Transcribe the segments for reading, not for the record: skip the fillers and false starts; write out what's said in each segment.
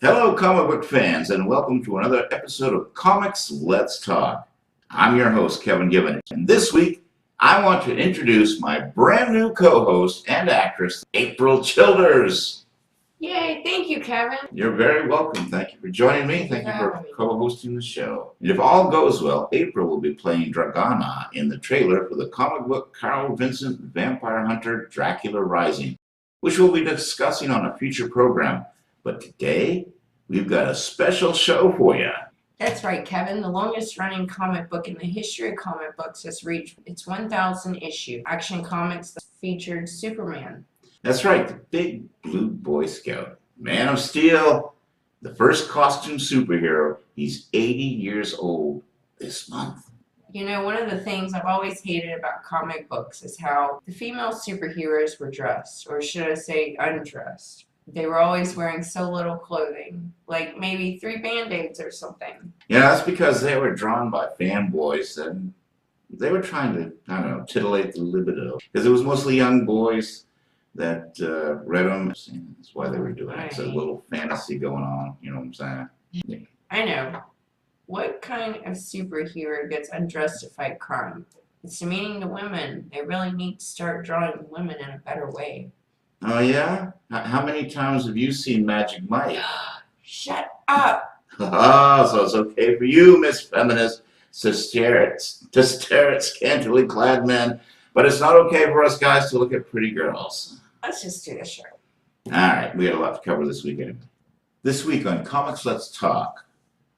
Hello, comic book fans, and welcome to another episode of Comics Let's Talk. I'm your host, Kevin Gibbon, and this week I want to introduce my brand new co-host and actress, April Childers. Yay, thank you, Kevin. You're very welcome. Thank you for joining me. Thank you for co-hosting the show. And if all goes well, April will be playing Dragana in the trailer for the comic book Carl Vincent Vampire Hunter Dracula Rising, which we'll be discussing on a future program. But today, we've got a special show for you. That's right, Kevin. The longest running comic book in the history of comic books has reached its 1,000th issue. Action Comics that featured Superman. That's right, the big blue Boy Scout. Man of Steel, the first costume superhero. He's 80 years old this month. You know, one of the things I've always hated about comic books is how the female superheroes were dressed, or should I say undressed. They were always wearing so little clothing, like maybe 3 Band-Aids or something. Yeah, that's because they were drawn by fanboys and they were trying to, I don't know, titillate the libido. Because it was mostly young boys that read them. That's why they were doing it. It's a little fantasy going on, you know what I'm saying? Yeah. I know. What kind of superhero gets undressed to fight crime? It's demeaning to women. They really need to start drawing women in a better way. Oh, yeah? How many times have you seen Magic Mike? Shut up! Oh, so it's okay for you, Miss Feminist, to stare at scantily clad men, but it's not okay for us guys to look at pretty girls. Let's just do the show. All right, we got a lot to cover this weekend. This week on Comics Let's Talk,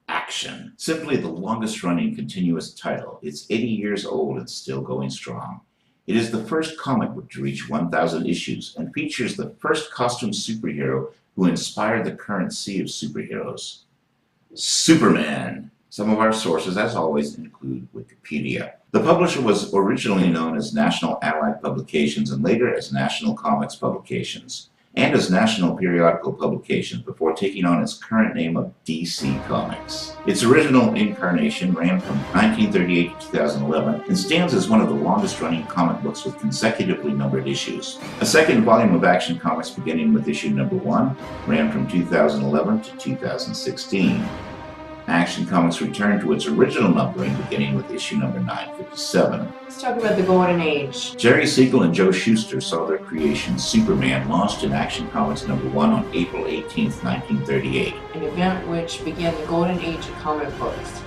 Action. Simply the longest running continuous title. It's 80 years old and still going strong. It is the first comic book to reach 1,000 issues and features the first costume superhero who inspired the current sea of superheroes, Superman. Some of our sources, as always, include Wikipedia. The publisher was originally known as National Allied Publications and later as National Comics Publications, and as National Periodical Publications before taking on its current name of DC Comics. Its original incarnation ran from 1938 to 2011 and stands as one of the longest-running comic books with consecutively numbered issues. A second volume of Action Comics beginning with issue number 1 ran from 2011 to 2016. Action Comics returned to its original numbering beginning with issue number 957. Let's talk about the Golden Age. Jerry Siegel and Joe Shuster saw their creation, Superman, launched in Action Comics number 1 on April 18, 1938. An event which began the Golden Age of comic books.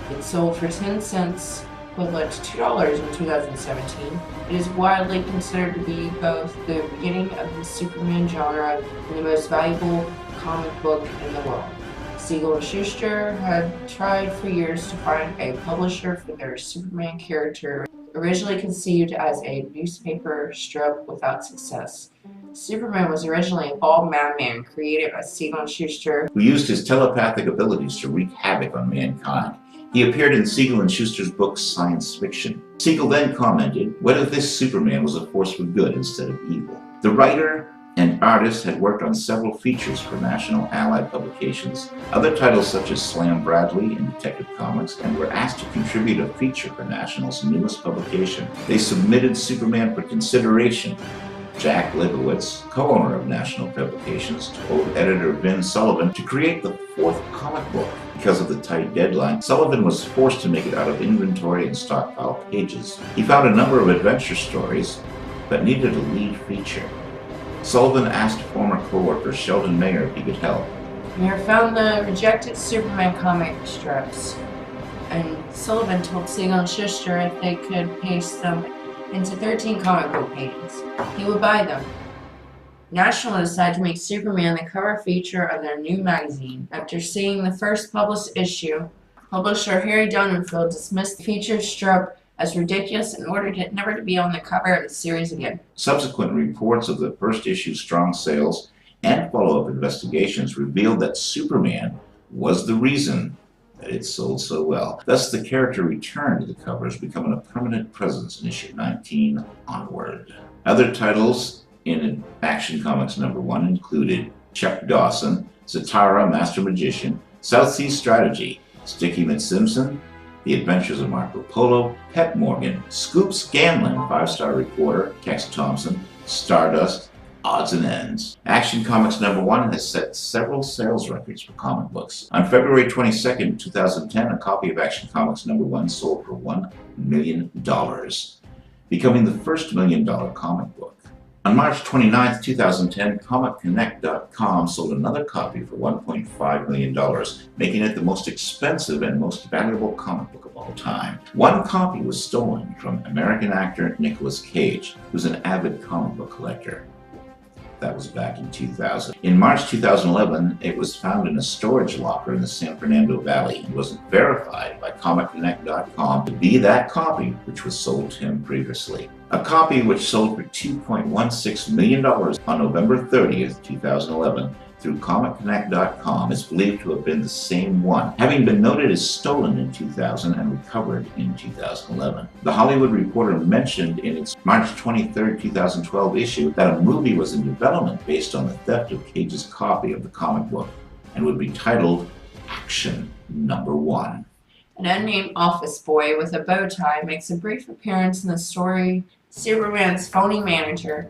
It sold for 10 cents, equivalent to $2 in 2017. It is widely considered to be both the beginning of the Superman genre and the most valuable comic book in the world. Siegel and Shuster had tried for years to find a publisher for their Superman character, originally conceived as a newspaper strip without success. Superman was originally a bald madman created by Siegel and Shuster, who used his telepathic abilities to wreak havoc on mankind. He appeared in Siegel and Shuster's book Science Fiction. Siegel then commented, what if this Superman was a force for good instead of evil? The writer and artist had worked on several features for National Allied Publications, other titles such as Slam Bradley in Detective Comics, and were asked to contribute a feature for National's newest publication. They submitted Superman for consideration. Jack Leibowitz, co-owner of National Publications, told editor Vin Sullivan to create the 4th comic book. Because of the tight deadline, Sullivan was forced to make it out of inventory and stockpile pages. He found a number of adventure stories, but needed a lead feature. Sullivan asked former co-worker Sheldon Mayer if he could help. Mayer found the rejected Superman comic strips, and Sullivan told Siegel and Shuster if they could paste them into 13 comic book pages, he would buy them. National decided to make Superman the cover feature of their new magazine. After seeing the first published issue, publisher Harry Donenfeld dismissed the featured strip as ridiculous and ordered it never to be on the cover of the series again. Subsequent reports of the first issue's strong sales and follow-up investigations revealed that Superman was the reason that it sold so well. Thus, the character returned to the covers, becoming a permanent presence in issue 19 onward. Other titles in Action Comics number 1 included Chuck Dawson, Zatara, Master Magician, South Sea Strategy, Sticky McSimpson, The Adventures of Marco Polo, Pet Morgan, Scoop Scanlon, 5-star reporter, Tex Thompson, Stardust, Odds and Ends. Action Comics #1 has set several sales records for comic books. On February 22nd, 2010, a copy of Action Comics #1 sold for $1 million, becoming the first $1 million comic book. On March 29, 2010, ComicConnect.com sold another copy for $1.5 million, making it the most expensive and most valuable comic book of all time. One copy was stolen from American actor Nicolas Cage, who's an avid comic book collector. That was back in 2000. In March 2011, it was found in a storage locker in the San Fernando Valley and was verified by ComicConnect.com to be that copy which was sold to him previously. A copy which sold for $2.16 million on November 30th, 2011 through ComicConnect.com is believed to have been the same one, having been noted as stolen in 2000 and recovered in 2011. The Hollywood Reporter mentioned in its March 23, 2012 issue that a movie was in development based on the theft of Cage's copy of the comic book and would be titled Action #1. An unnamed office boy with a bow tie makes a brief appearance in the story Superman's Phony Manager,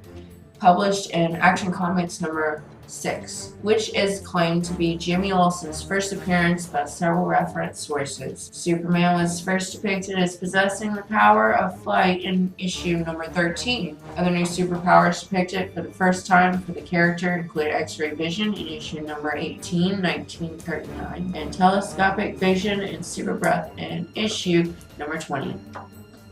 published in Action Comics #6, which is claimed to be Jimmy Olsen's first appearance by several reference sources. Superman was first depicted as possessing the power of flight in issue #13. Other new superpowers depicted for the first time for the character include X-ray vision in issue #18, 1939, and telescopic vision and super breath in issue #20,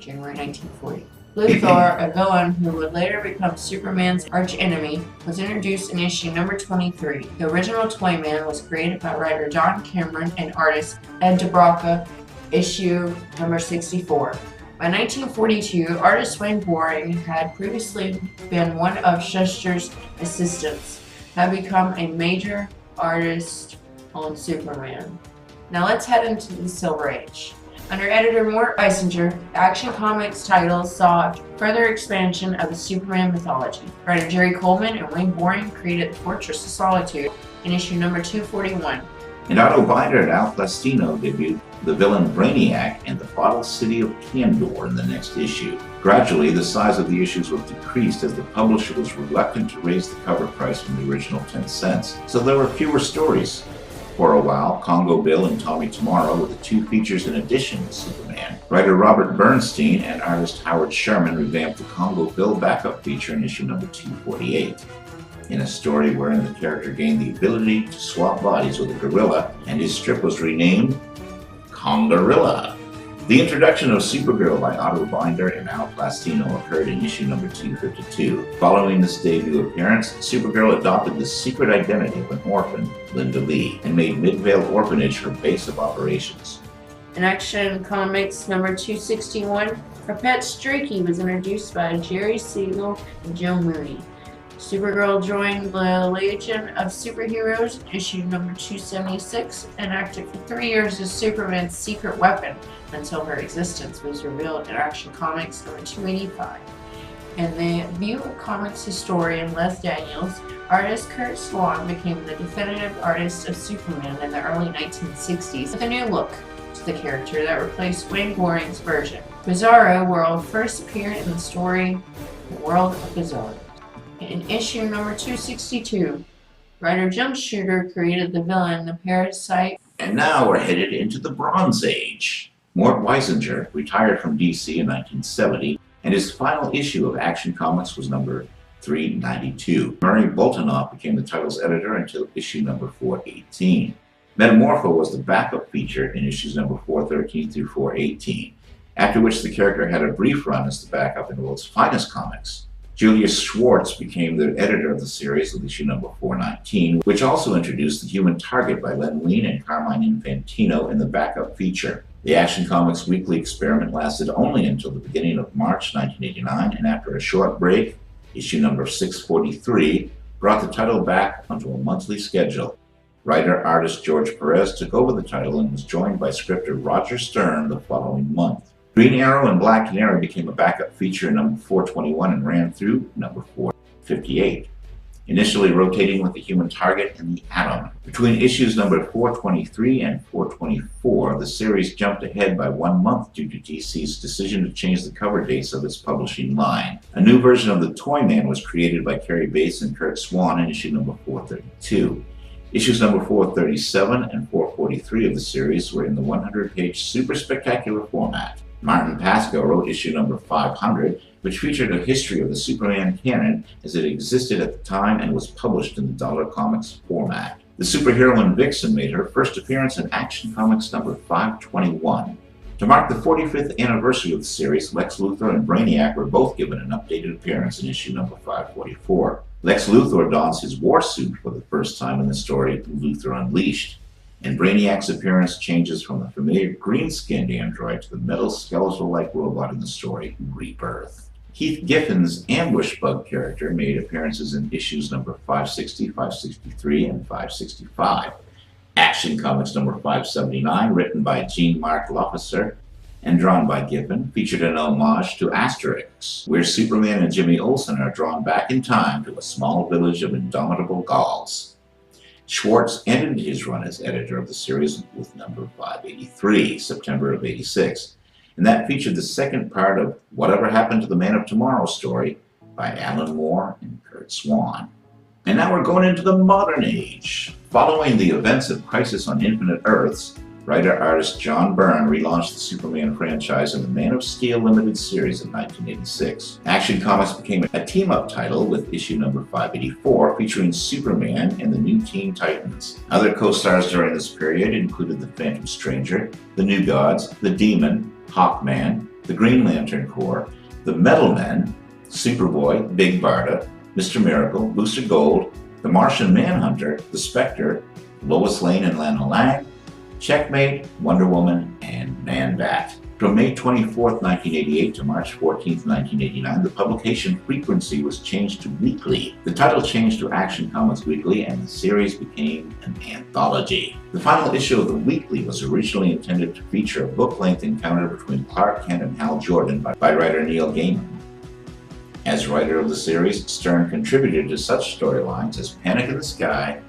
January 1940. Luthor, a villain who would later become Superman's archenemy, was introduced in issue #23. The original Toyman was created by writer John Cameron and artist Ed DeBrocca, issue #64. By 1942, artist Wayne Boring had previously been one of Shuster's assistants, had become a major artist on Superman. Now let's head into the Silver Age. Under editor Mort Eisinger, Action Comics titles saw further expansion of the Superman mythology. Writer Jerry Coleman and Wayne Boring created the Fortress of Solitude in issue #241. In Otto Binder and Al Plastino debuted the villain Brainiac and the Bottle City of Kandor in the next issue. Gradually, the size of the issues was decreased as the publisher was reluctant to raise the cover price from the original 10 cents, so there were fewer stories. For a while, Congo Bill and Tommy Tomorrow were the two features in addition to Superman. Writer Robert Bernstein and artist Howard Sherman revamped the Congo Bill backup feature in issue #248. In a story wherein the character gained the ability to swap bodies with a gorilla, and his strip was renamed Congorilla. The introduction of Supergirl by Otto Binder and Al Plastino occurred in issue #252. Following this debut appearance, Supergirl adopted the secret identity of an orphan, Linda Lee, and made Midvale Orphanage her base of operations. In Action Comics #261, her pet Streaky was introduced by Jerry Siegel and Joe Mooney. Supergirl joined the Legion of Superheroes in issue #276 and acted for 3 years as Superman's secret weapon until her existence was revealed in Action Comics #285. In the view of comics historian Les Daniels, artist Kurt Swan became the definitive artist of Superman in the early 1960s with a new look to the character that replaced Wayne Boring's version. Bizarro World first appeared in the story The World of Bizarro. In issue #262, writer Jim Shooter created the villain, the Parasite. And now we're headed into the Bronze Age. Mort Weisinger retired from DC in 1970, and his final issue of Action Comics was #392. Murray Boltinoff became the title's editor until issue #418. Metamorpho was the backup feature in issues #413 through 418, after which the character had a brief run as the backup in World's Finest Comics. Julius Schwartz became the editor of the series with issue #419, which also introduced The Human Target by Len Wein and Carmine Infantino in the backup feature. The Action Comics weekly experiment lasted only until the beginning of March 1989, and after a short break, issue #643 brought the title back onto a monthly schedule. Writer-artist George Perez took over the title and was joined by scripter Roger Stern the following month. Green Arrow and Black Canary became a backup feature in #421 and ran through #458. initially rotating with the Human Target and the Atom. Between issues number 423 and 424, the series jumped ahead by 1 month due to DC's decision to change the cover dates of its publishing line. A new version of the Toyman was created by Cary Bates and Kurt Swan in issue number 432. Issues number 437 and 443 of the series were in the 100-page super spectacular format. Martin Pascoe wrote issue number 500, which featured a history of the Superman canon as it existed at the time and was published in the Dollar Comics format. The superheroine Vixen made her first appearance in Action Comics number 521. To mark the 45th anniversary of the series, Lex Luthor and Brainiac were both given an updated appearance in issue number 544. Lex Luthor dons his war suit for the first time in the story Luthor Unleashed, and Brainiac's appearance changes from the familiar green-skinned android to the metal skeletal-like robot in the story Rebirth. Keith Giffen's Ambush Bug character made appearances in issues number 560, 563, and 565. Action Comics number 579, written by Jean-Marc Lofficer and drawn by Giffen, featured an homage to Asterix, where Superman and Jimmy Olsen are drawn back in time to a small village of indomitable Gauls. Schwartz ended his run as editor of the series with number 583, September of '86, and that featured the second part of Whatever Happened to the Man of Tomorrow story by Alan Moore and Kurt Swan. And now we're going into the modern age. Following the events of Crisis on Infinite Earths, writer-artist John Byrne relaunched the Superman franchise in the Man of Steel Limited series in 1986. Action Comics became a team-up title with issue number 584 featuring Superman and the new Teen Titans. Other co-stars during this period included the Phantom Stranger, the New Gods, the Demon, Hawkman, the Green Lantern Corps, the Metal Men, Superboy, Big Barda, Mr. Miracle, Booster Gold, the Martian Manhunter, the Spectre, Lois Lane and Lana Lang, Checkmate, Wonder Woman, and Man-Bat. From May 24, 1988 to March 14, 1989, the publication frequency was changed to weekly. The title changed to Action Comics Weekly, and the series became an anthology. The final issue of the weekly was originally intended to feature a book-length encounter between Clark Kent and Hal Jordan by writer Neil Gaiman. As writer of the series, Stern contributed to such storylines as Panic in the Sky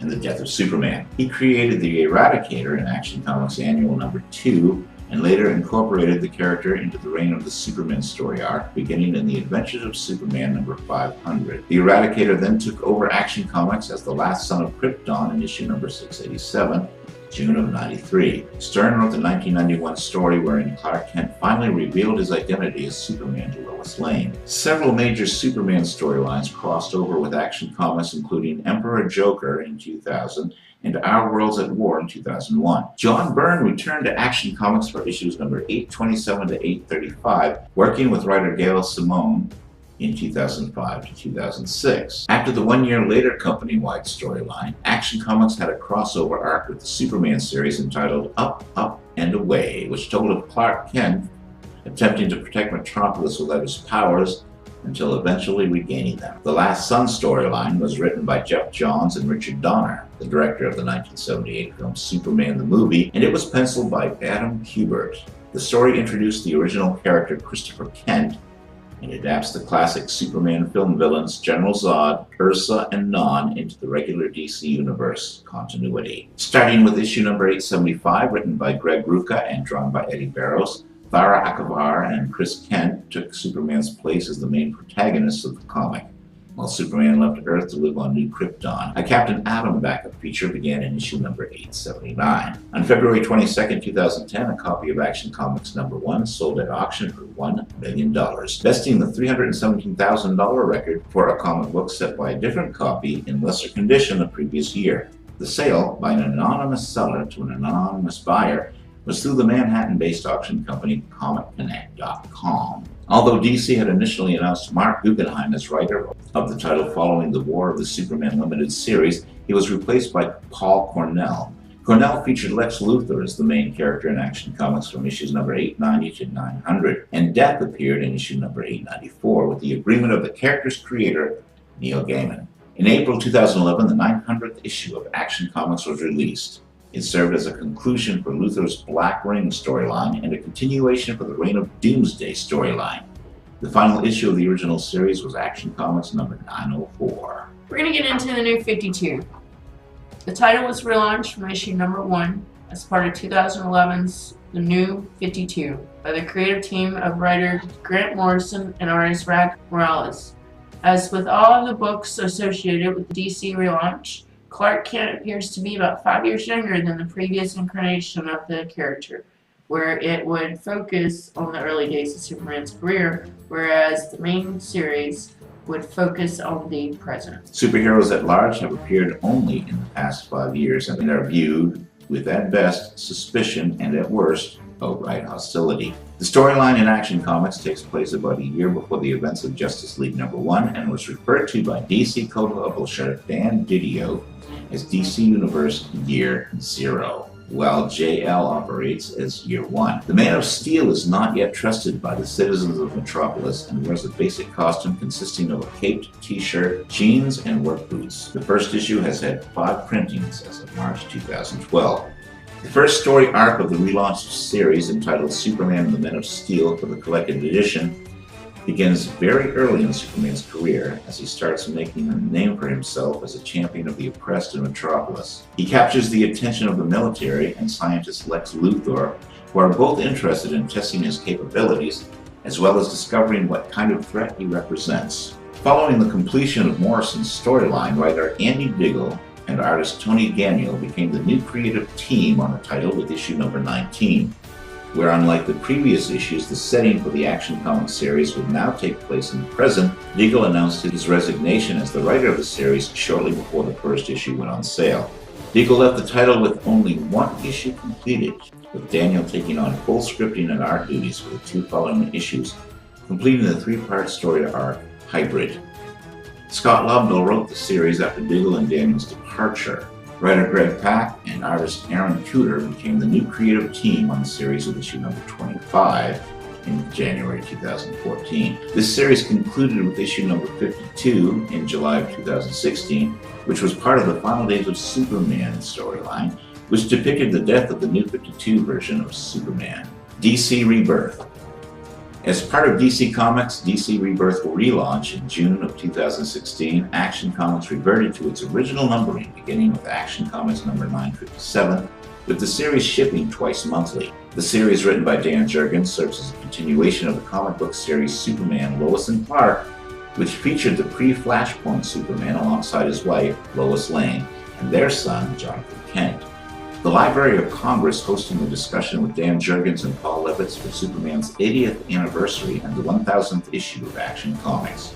and the Death of Superman. He created the Eradicator in Action Comics Annual number 2, and later incorporated the character into the Reign of the Superman story arc, beginning in the Adventures of Superman number 500. The Eradicator then took over Action Comics as the last son of Krypton in issue number 687, June of '93. Stern wrote the 1991 story wherein Clark Kent finally revealed his identity as Superman to Lois Lane. Several major Superman storylines crossed over with Action Comics, including Emperor Joker in 2000 and Our Worlds at War in 2001. John Byrne returned to Action Comics for issues number 827 to 835, working with writer Gail Simone in 2005 to 2006. After the 1 year later company-wide storyline, Action Comics had a crossover arc with the Superman series entitled Up, Up, and Away, which told of Clark Kent attempting to protect Metropolis without his powers until eventually regaining them. The Last Son storyline was written by Jeff Johns and Richard Donner, the director of the 1978 film Superman the Movie, and it was penciled by Adam Kubert. The story introduced the original character Christopher Kent and adapts the classic Superman film villains General Zod, Ursa, and Non into the regular DC Universe continuity. Starting with issue number 875, written by Greg Rucka and drawn by Eddie Barros, Thara Akavar and Chris Kent took Superman's place as the main protagonists of the comic, while Superman left Earth to live on New Krypton. A Captain Atom backup feature began in issue number 879. On February 22, 2010, a copy of Action Comics number 1 sold at auction for $1 million, besting the $317,000 record for a comic book set by a different copy in lesser condition the previous year. The sale, by an anonymous seller to an anonymous buyer, was through the Manhattan-based auction company ComicConnect.com. Although DC had initially announced Mark Guggenheim as writer of the title following the War of the Superman Limited series, he was replaced by Paul Cornell. Cornell featured Lex Luthor as the main character in Action Comics from issues number 890 to 900, and Death appeared in issue number 894 with the agreement of the character's creator, Neil Gaiman. In April 2011, the 900th issue of Action Comics was released. It served as a conclusion for Luthor's Black Ring storyline and a continuation for the Reign of Doomsday storyline. The final issue of the original series was Action Comics number 904. We're going to get into the new 52. The title was relaunched from issue number 1 as part of 2011's The New 52 by the creative team of writer Grant Morrison and artist Rag Morales. As with all of the books associated with the DC relaunch, Clark Kent appears to be about 5 years younger than the previous incarnation of the character, where it would focus on the early days of Superman's career, whereas the main series would focus on the present. Superheroes at large have appeared only in the past 5 years and are viewed with, at best, suspicion and at worst, outright hostility. The storyline in Action Comics takes place about a year before the events of Justice League #1 and was referred to by DC co-publisher Dan Didio as DC Universe Year Zero, while JL operates as Year 1. The Man of Steel is not yet trusted by the citizens of Metropolis and wears a basic costume consisting of a caped t-shirt, jeans, and work boots. The first issue has had 5 printings as of March 2012. The first story arc of the relaunched series, entitled Superman and the Men of Steel for the Collected Edition, begins very early in Superman's career as he starts making a name for himself as a champion of the oppressed in Metropolis. He captures the attention of the military and scientist Lex Luthor, who are both interested in testing his capabilities, as well as discovering what kind of threat he represents. Following the completion of Morrison's storyline, writer Andy Diggle and artist Tony Gagnon became the new creative team on the title with issue number 19. Where, unlike the previous issues, the setting for the Action Comics series would now take place in the present, Diggle announced his resignation as the writer of the series shortly before the first issue went on sale. Diggle left the title with only 1 issue completed, with Daniel taking on full scripting and art duties for the 2 following issues, completing the 3-part story arc, Hybrid. Scott Lobdell wrote the series after Diggle and Daniel's departure. Writer Greg Pak and artist Aaron Kuder became the new creative team on the series with issue number 25 in January 2014. This series concluded with issue number 52 in July of 2016, which was part of the Final Days of Superman storyline, which depicted the death of the New 52 version of Superman. DC Rebirth. As part of DC Comics, DC Rebirth will relaunch in June of 2016. Action Comics reverted to its original numbering, beginning with Action Comics number 957, with the series shipping twice monthly. The series, written by Dan Jurgens, serves as a continuation of the comic book series Superman, Lois and Clark, which featured the pre-Flashpoint Superman alongside his wife, Lois Lane, and their son, Jonathan Kent. The Library of Congress hosting a discussion with Dan Jurgens and Paul Levitz for Superman's 80th anniversary and the 1000th issue of Action Comics.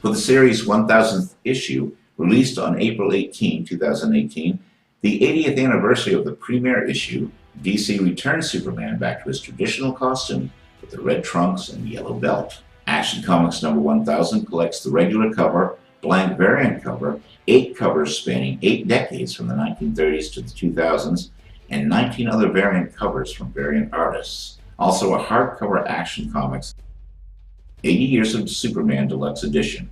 For the series' 1000th issue, released on April 18, 2018, the 80th anniversary of the premiere issue, DC returned Superman back to his traditional costume with the red trunks and yellow belt. Action Comics number 1000 collects the regular cover, blank variant cover, 8 covers spanning 8 decades from the 1930s to the 2000s, and 19 other variant covers from variant artists. Also a hardcover Action Comics 80 Years of Superman Deluxe Edition.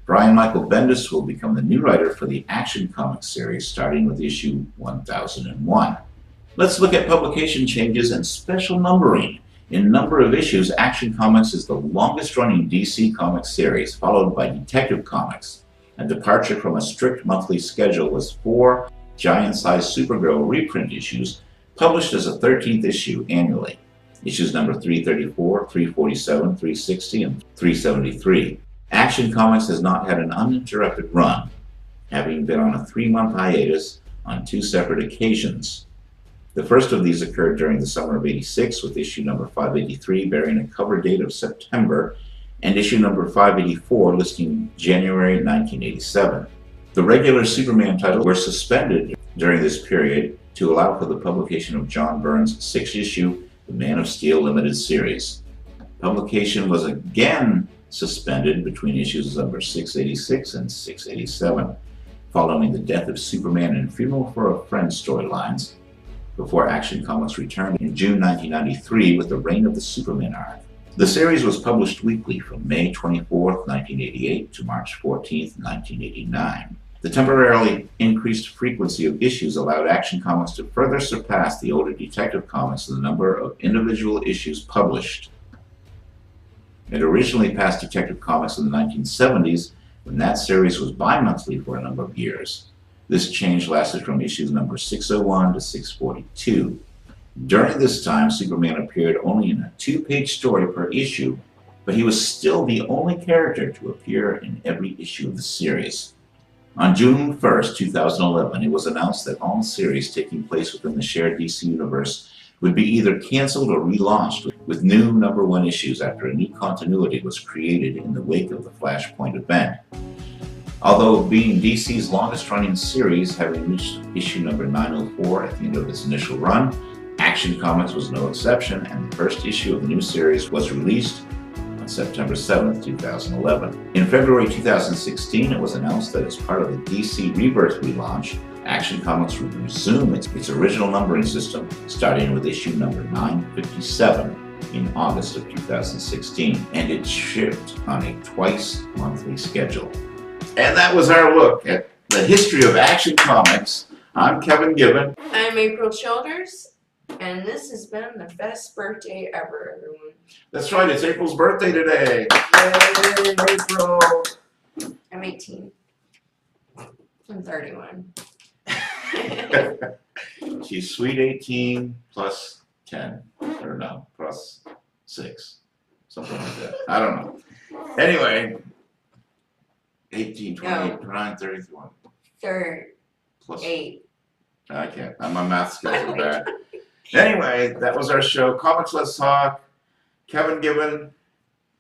Brian Michael Bendis will become the new writer for the Action Comics series, starting with issue 1001. Let's look at publication changes and special numbering. In number of issues, Action Comics is the longest-running DC Comics series, followed by Detective Comics. A departure from a strict monthly schedule was 4 giant-sized Supergirl reprint issues, published as a 13th issue annually. Issues number 334, 347, 360, and 373. Action Comics has not had an uninterrupted run, having been on a 3-month hiatus on 2 separate occasions. The first of these occurred during the summer of '86 with issue number 583 bearing a cover date of September, and issue number 584 listing January 1987. The regular Superman titles were suspended during this period to allow for the publication of John Byrne's 6-issue The Man of Steel Limited Series. Publication was again suspended between issues number 686 and 687, following the death of Superman and Funeral for a Friend storylines, before Action Comics returned in June 1993 with the Reign of the Superman arc. The series was published weekly from May 24, 1988 to March 14, 1989. The temporarily increased frequency of issues allowed Action Comics to further surpass the older Detective Comics in the number of individual issues published. It originally passed Detective Comics in the 1970s, when that series was bi-monthly for a number of years. This change lasted from issues number 601 to 642. During this time, Superman appeared only in a 2-page story per issue, but he was still the only character to appear in every issue of the series. On June 1st, 2011, it was announced that all series taking place within the shared DC universe would be either canceled or relaunched with new #1 issues after a new continuity was created in the wake of the Flashpoint event. Although being DC's longest-running series, having reached issue number 904 at the end of its initial run, Action Comics was no exception, and the first issue of the new series was released on September 7th, 2011. In February 2016, it was announced that as part of the DC Rebirth relaunch, Action Comics would resume its original numbering system, starting with issue number 957 in August of 2016, and it shipped on a twice-monthly schedule. And that was our look at the history of Action Comics. I'm Kevin Gibbon. I'm April Childers, and this has been the best birthday ever, everyone. That's right, it's April's birthday today. Yay, April! I'm 18. I'm 31. She's sweet 18 plus 10, or no, plus 6, something like that. I don't know. Anyway, 18, 28, 29, 31. 38. Plus, I can't, my math skills are bad. Anyway, that was our show, Comics Let's Talk. Kevin Gibbon.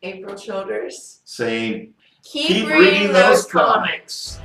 April Childers. Saying, Keep reading those comics.